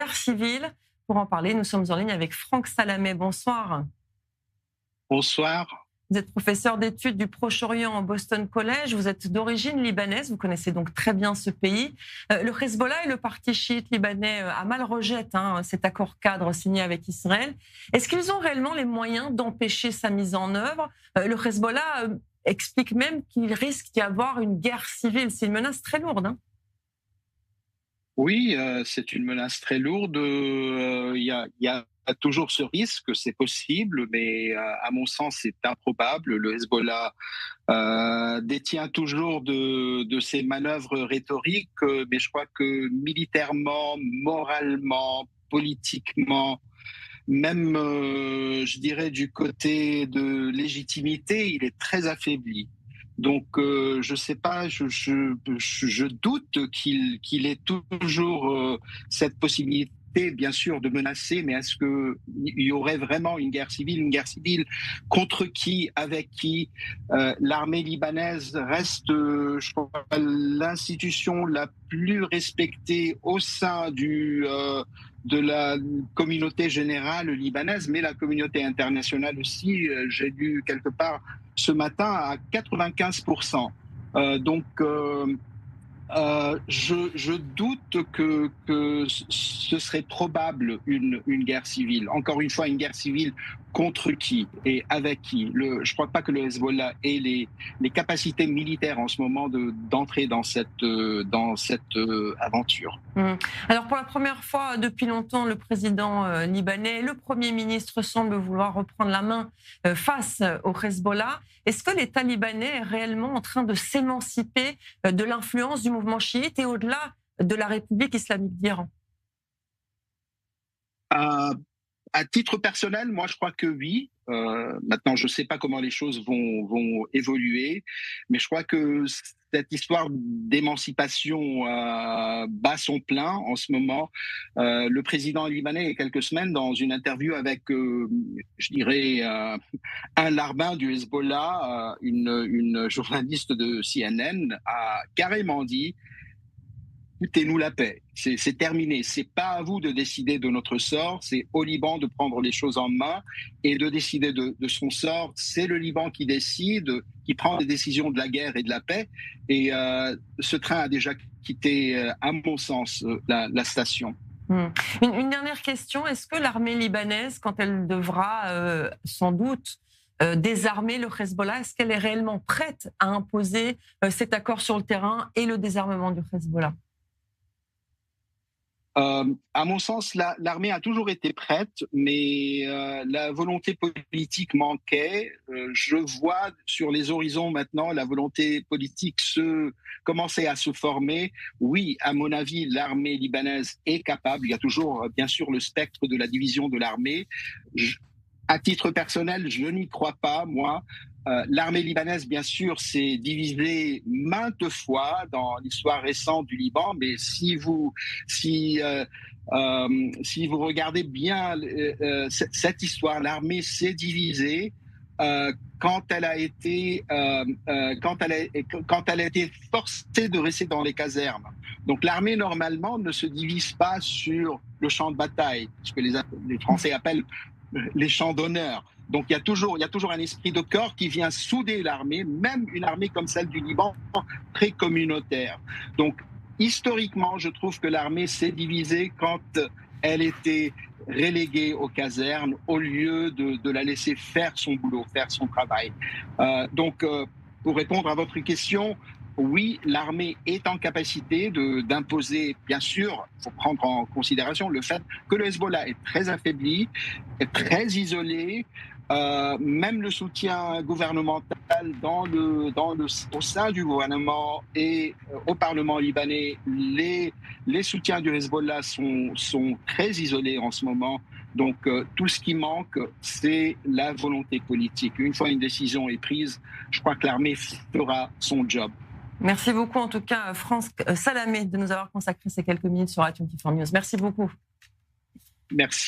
guerre civile. Pour en parler, nous sommes en ligne avec Franck Salamé. Bonsoir. Bonsoir. Vous êtes professeur d'études du Proche-Orient au Boston College. Vous êtes d'origine libanaise. Vous connaissez donc très bien ce pays. Le Hezbollah et le parti chiite libanais Amal rejettent cet accord cadre signé avec Israël. Est-ce qu'ils ont réellement les moyens d'empêcher sa mise en œuvre? Le Hezbollah explique même qu'il risque d'y avoir une guerre civile. C'est une menace très lourde. Oui, c'est une menace très lourde. Il y a toujours ce risque, c'est possible, mais à mon sens, c'est improbable. Le Hezbollah détient toujours de ces manœuvres rhétoriques, mais je crois que militairement, moralement, politiquement, même, je dirais, du côté de légitimité, il est très affaibli. Donc, je sais pas, je doute qu'il ait toujours cette possibilité, bien sûr, de menacer, mais est-ce qu'il y aurait vraiment une guerre civile? Une guerre civile contre qui? Avec qui? L'armée libanaise reste, je crois, l'institution la plus respectée au sein de la communauté générale libanaise, mais la communauté internationale aussi. J'ai lu quelque part ce matin à 95%. Je doute que ce serait probable une guerre civile. Encore une fois, une guerre civile contre qui et avec qui? Je ne crois pas que le Hezbollah ait les capacités militaires en ce moment d'entrer dans cette aventure. Alors pour la première fois depuis longtemps, le président libanais, le Premier ministre semble vouloir reprendre la main face au Hezbollah. Est-ce que l'État libanais est réellement en train de s'émanciper de l'influence du mouvement chiite et au-delà de la République islamique d'Iran? À titre personnel, moi, je crois que oui. Maintenant, je ne sais pas comment les choses vont évoluer, mais je crois que cette histoire d'émancipation bat son plein en ce moment. Le président libanais, il y a quelques semaines, dans une interview avec, je dirais, un larbin du Hezbollah, une journaliste de CNN, a carrément dit: foutez-nous la paix, c'est terminé. C'est pas à vous de décider de notre sort, c'est au Liban de prendre les choses en main et de décider de son sort. C'est le Liban qui décide, qui prend les décisions de la guerre et de la paix. Et ce train a déjà quitté, à mon sens, la station. Une dernière question, est-ce que l'armée libanaise, quand elle devra sans doute désarmer le Hezbollah, est-ce qu'elle est réellement prête à imposer cet accord sur le terrain et le désarmement du Hezbollah? À mon sens, l'armée a toujours été prête, mais la volonté politique manquait. Je vois sur les horizons maintenant la volonté politique commencer à se former. Oui, à mon avis, l'armée libanaise est capable. Il y a toujours, bien sûr, le spectre de la division de l'armée. À titre personnel, je n'y crois pas, moi. L'armée libanaise, bien sûr, s'est divisée maintes fois dans l'histoire récente du Liban, mais si vous regardez bien cette histoire, l'armée s'est divisée quand elle a été forcée de rester dans les casernes. Donc l'armée normalement ne se divise pas sur le champ de bataille, ce que les Français appellent les champs d'honneur. Donc il y a toujours un esprit de corps qui vient souder l'armée, même une armée comme celle du Liban, très communautaire. Donc historiquement, je trouve que l'armée s'est divisée quand elle était reléguée aux casernes au lieu de la laisser faire son boulot, faire son travail. Pour répondre à votre question, oui, l'armée est en capacité d'imposer, bien sûr, il faut prendre en considération le fait que le Hezbollah est très affaibli, est très isolé. Même le soutien gouvernemental au sein du gouvernement et au Parlement libanais, les soutiens du Hezbollah sont très isolés en ce moment. Donc, tout ce qui manque, c'est la volonté politique. Une fois une décision est prise, je crois que l'armée fera son job. Merci beaucoup, en tout cas, Franck Salamé, de nous avoir consacré ces quelques minutes sur Radio 24 News. Merci beaucoup. Merci.